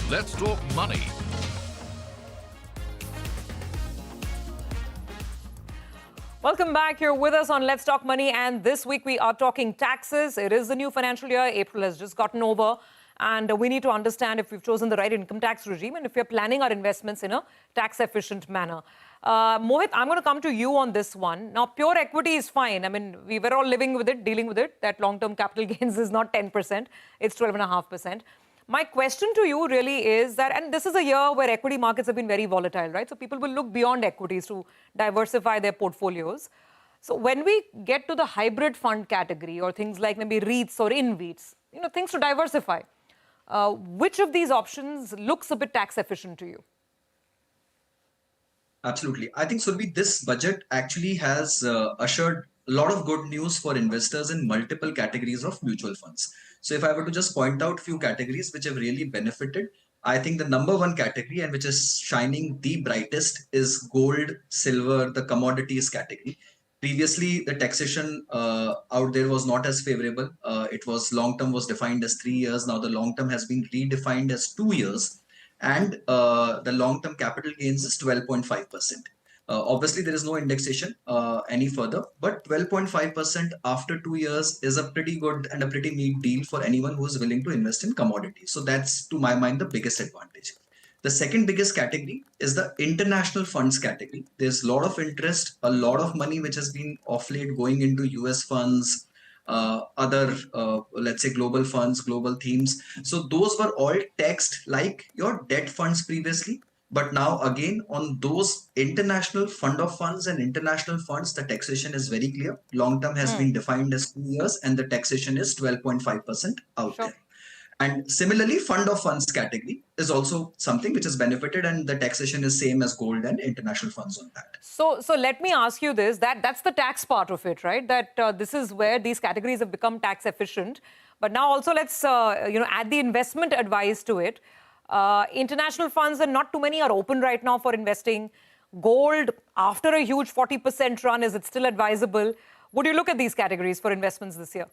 Let's talk money. Welcome back. You're with us on Let's Talk Money, and this week we are talking taxes. It is the new financial year. April has just gotten over, and we need to understand if we've chosen the right income tax regime and if we're planning our investments in a tax-efficient manner. Mohit, I'm going to come to you on this one. Now, pure equity is fine. I mean, we were all living with it, dealing with it. That long-term capital gains is not 10%. It's 12.5%. My question to you really is that, and this is a year where equity markets have been very volatile, right? So people will look beyond equities to diversify their portfolios. So when we get to the hybrid fund category or things like maybe REITs or InvITs, things to diversify, which of these options looks a bit tax efficient to you? Absolutely. I think, Surabhi, this budget actually has ushered a lot of good news for investors in multiple categories of mutual funds. So if I were to just point out a few categories which have really benefited, I think the number one category and which is shining the brightest is gold, silver, the commodities category. Previously, the taxation out there was not as favorable. It was long-term was defined as 3 years. Now the long-term has been redefined as 2 years. And the long-term capital gains is 12.5%. Obviously, there is no indexation any further, but 12.5% after 2 years is a pretty good and a pretty neat deal for anyone who is willing to invest in commodities. So that's, to my mind, the biggest advantage. The second biggest category is the international funds category. There's a lot of interest, a lot of money which has been off late going into US funds, other, let's say, global funds, global themes. So those were all taxed like your debt funds previously. But now, again, on those international fund of funds and international funds, the taxation is very clear. Long term has been defined as 2 years and the taxation is 12.5% out there. And similarly, fund of funds category is also something which is benefited, and the taxation is same as gold and international funds on that. So let me ask you this, that's the tax part of it, right? That this is where these categories have become tax efficient. But now also let's, add the investment advice to it. International funds, and not too many are open right now for investing. Gold, after a huge 40% run, is it still advisable? Would you look at these categories for investments this year?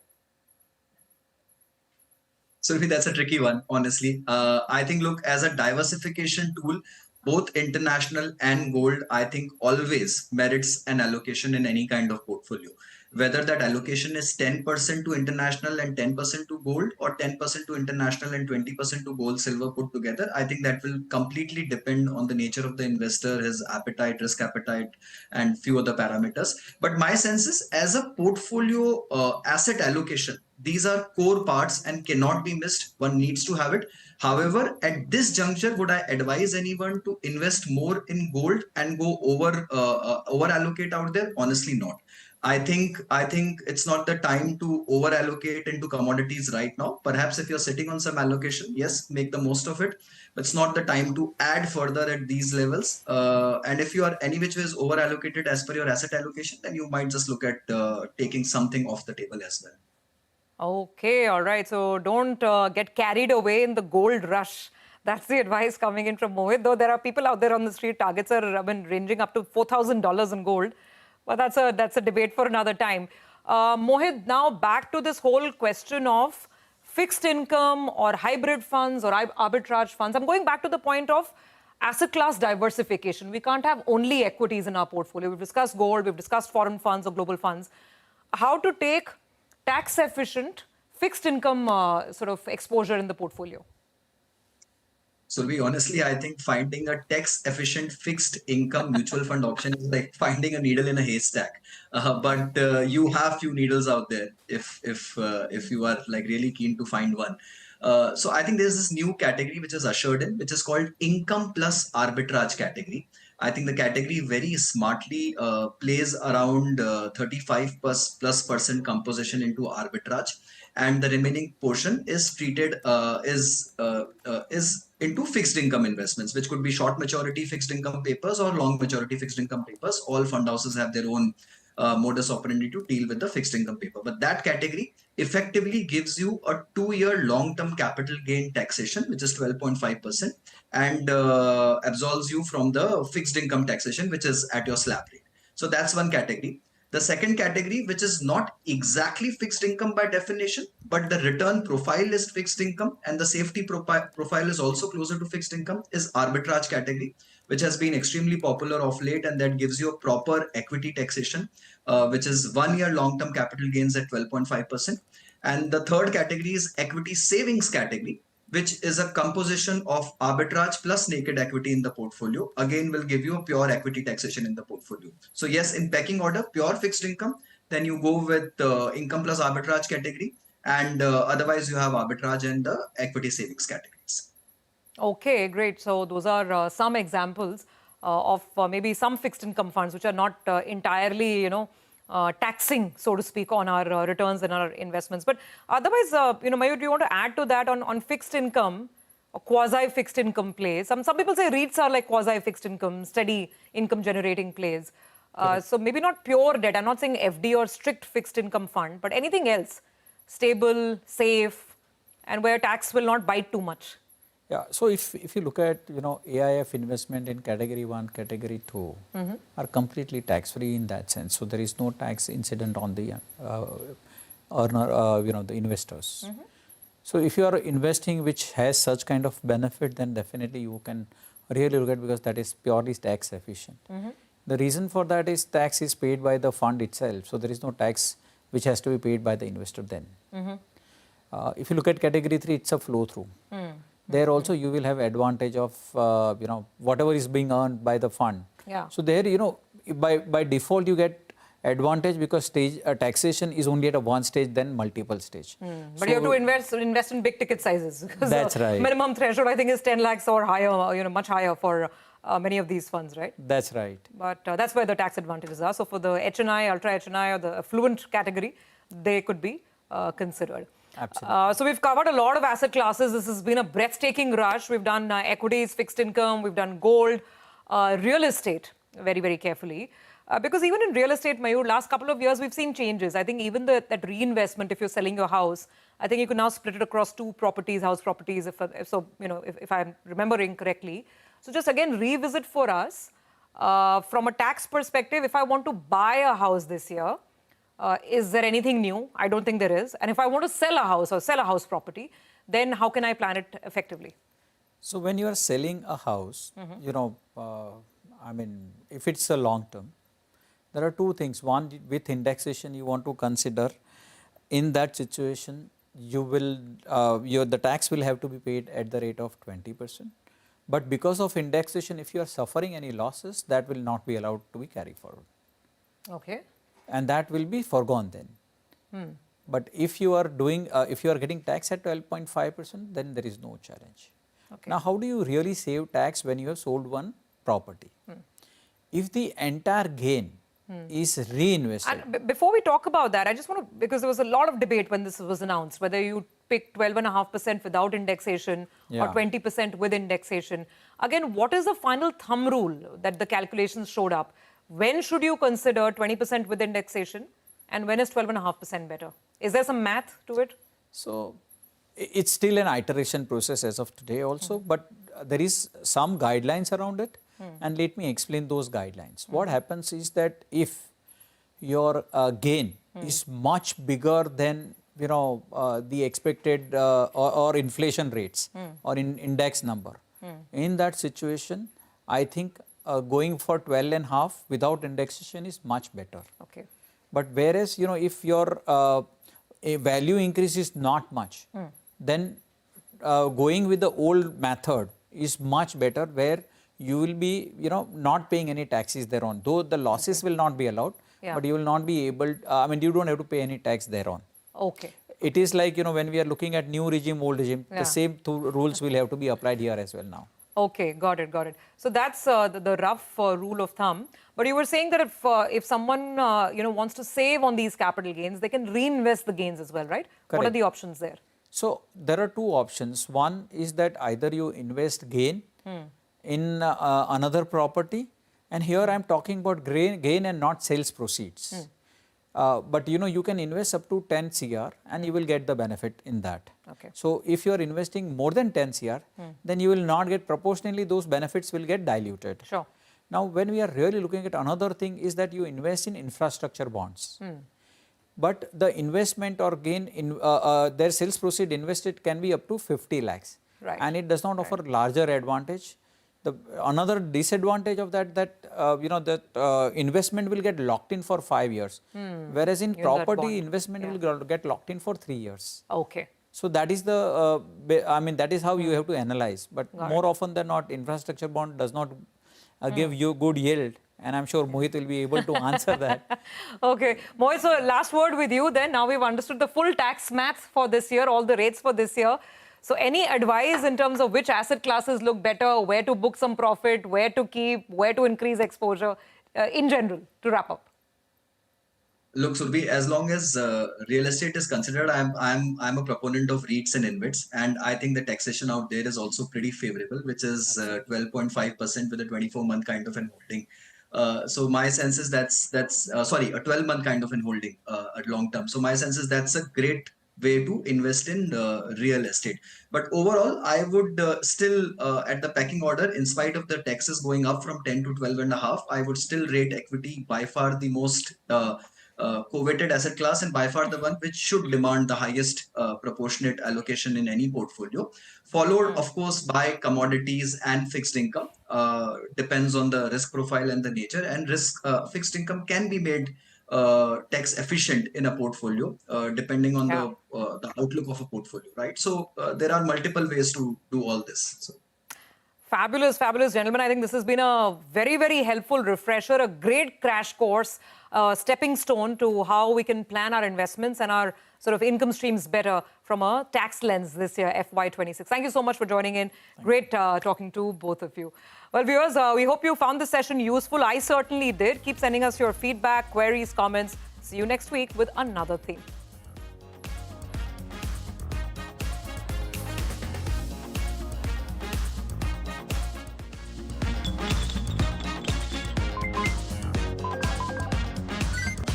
So that's a tricky one, honestly. I think, look, as a diversification tool, both international and gold, I think always merits an allocation in any kind of portfolio. Whether that allocation is 10% to international and 10% to gold, or 10% to international and 20% to gold, silver put together, I think that will completely depend on the nature of the investor, his appetite, risk appetite, and few other parameters. But my sense is, as a portfolio asset allocation, these are core parts and cannot be missed. One needs to have it. However, at this juncture, would I advise anyone to invest more in gold and go over allocate out there? Honestly, not. I think it's not the time to over allocate into commodities right now. Perhaps if you're sitting on some allocation, yes, make the most of it. But it's not the time to add further at these levels. And if you are any which ways over allocated as per your asset allocation, then you might just look at taking something off the table as well. Okay, all right. So don't get carried away in the gold rush. That's the advice coming in from Mohit. Though there are people out there on the street, targets are ranging up to $4,000 in gold. But that's a debate for another time. Mohit, now back to this whole question of fixed income or hybrid funds or arbitrage funds. I'm going back to the point of asset class diversification. We can't have only equities in our portfolio. We've discussed gold, we've discussed foreign funds or global funds. How to take tax-efficient fixed income sort of exposure in the portfolio? So honestly, I think finding a tax-efficient fixed income mutual fund option is like finding a needle in a haystack. But you have few needles out there if you are like really keen to find one. So I think there's this new category which is ushered in, which is called income plus arbitrage category. I think the category very smartly plays around 35+% composition into arbitrage, and the remaining portion is treated is into fixed income investments, which could be short maturity fixed income papers or long maturity fixed income papers. All fund houses have their own modus operandi to deal with the fixed income paper. But that category effectively gives you a 2-year long-term capital gain taxation, which is 12.5%, and absolves you from the fixed income taxation, which is at your slab rate. So that's one category. The second category, which is not exactly fixed income by definition, but the return profile is fixed income and the safety profile is also closer to fixed income, is arbitrage category, which has been extremely popular of late, and that gives you a proper equity taxation, which is 1 year long-term capital gains at 12.5%. And the third category is equity savings category, which is a composition of arbitrage plus naked equity in the portfolio. Again, will give you a pure equity taxation in the portfolio. So yes, in pecking order, pure fixed income, then you go with income plus arbitrage category, and otherwise you have arbitrage and the equity savings categories. Okay, great. So those are some examples of maybe some fixed income funds which are not entirely, taxing, so to speak, on our returns and our investments. But otherwise, Mayur, do you want to add to that on fixed income or quasi-fixed income plays? Some people say REITs are like quasi-fixed income, steady income generating plays. So maybe not pure debt. I'm not saying FD or strict fixed income fund, but anything else, stable, safe, and where tax will not bite too much. Yeah, so if you look at AIF investment in category 1, category 2 are completely tax free in that sense. So there is no tax incident on the earner, the investors. So if you are investing which has such kind of benefit, then definitely you can really look at, because that is purely tax efficient. The reason for that is tax is paid by the fund itself. So there is no tax which has to be paid by the investor then. If you look at category 3, it's a flow through. There also you will have advantage of whatever is being earned by the fund. Yeah. So there by default you get advantage because taxation is only at a one stage, then multiple stage. But So you have to invest in big ticket sizes. That's right. Minimum threshold I think is 10 lakhs or higher, much higher for many of these funds, right? That's right. But that's where the tax advantages are. So for the HNI, ultra HNI or the affluent category, they could be considered. Absolutely. So we've covered a lot of asset classes. This has been a breathtaking rush. We've done equities, fixed income, we've done gold, real estate very, very carefully. Because even in real estate, Mayur, last couple of years, we've seen changes. I think even that reinvestment, if you're selling your house, I think you can now split it across 2 properties, house properties, if I'm remembering correctly. So just again, revisit for us, from a tax perspective, if I want to buy a house this year, is there anything new? I don't think there is. And if I want to sell a house or sell a house property, then how can I plan it effectively? So when you are selling a house, if it's a long term, there are 2 things. One, with indexation, you want to consider in that situation, you will the tax will have to be paid at the rate of 20%. But because of indexation, if you are suffering any losses, that will not be allowed to be carried forward. Okay. And that will be foregone then. But if you are if you are getting tax at 12.5%, then there is no challenge. Okay. Now, how do you really save tax when you have sold one property? If the entire gain is reinvested. And before we talk about that, I just want to, because there was a lot of debate when this was announced, whether you pick 12.5% without indexation or 20% with indexation. Again, what is the final thumb rule that the calculations showed up? When should you consider 20% with indexation and when is 12.5% better? Is there some math to it? So it's still an iteration process as of today also, but there is some guidelines around it. And let me explain those guidelines. What happens is that if your gain is much bigger than the expected or inflation rates or in index number, in that situation, I think going for 12.5 without indexation is much better. Okay. But whereas if your a value increase is not much, then going with the old method is much better, where you will be not paying any taxes thereon, though the losses will not be allowed, but you will not be able, you don't have to pay any tax thereon. Okay. It is like when we are looking at new regime, old regime, the same 2 rules will have to be applied here as well now. Okay, got it. So that's the rough rule of thumb. But you were saying that if someone wants to save on these capital gains, they can reinvest the gains as well, right? Correct. What are the options there? So there are 2 options. One is that either you invest gain in another property, and here I am talking about gain and not sales proceeds. But you can invest up to 10 CR and you will get the benefit in that. Okay. So if you are investing more than 10 CR, then you will not get, proportionally those benefits will get diluted. Sure. Now, when we are really looking at another thing is that you invest in infrastructure bonds. But the investment or gain in their sales proceed invested can be up to 50 lakhs. Right. And it does not offer larger advantage. Another disadvantage of that investment will get locked in for 5 years. Whereas in property, investment will get locked in for 3 years. Okay. So that is that is how you have to analyze. But more often than not, infrastructure bond does not give you good yield. And I'm sure Mohit will be able to answer that. Okay. Mohit, so last word with you then. Now we've understood the full tax maths for this year, all the rates for this year. So any advice in terms of which asset classes look better, where to book some profit, where to keep, where to increase exposure in general, to wrap up? Look, Surabhi, as long as real estate is considered, I'm a proponent of REITs and InvITs, and I think the taxation out there is also pretty favorable, which is 12.5% with a 24-month kind of an holding. So my sense is that's a 12-month kind of an holding at long term. So my sense is that's a great way to invest in real estate. But overall, I would still at the pecking order, in spite of the taxes going up from 10 to 12.5, I would still rate equity by far the most coveted asset class, and by far the one which should demand the highest proportionate allocation in any portfolio, followed of course by commodities and fixed income. Depends on the risk profile and the nature, and fixed income can be made tax efficient in a portfolio depending on the outlook of a portfolio, right? So there are multiple ways to do all this. So. Fabulous, fabulous, gentlemen. I think this has been a very, very helpful refresher, a great crash course, stepping stone to how we can plan our investments and our sort of income streams better from a tax lens this year, FY26. Thank you so much for joining in. Great talking to both of you. Well, viewers, we hope you found this session useful. I certainly did. Keep sending us your feedback, queries, comments. See you next week with another theme.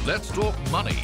Let's talk money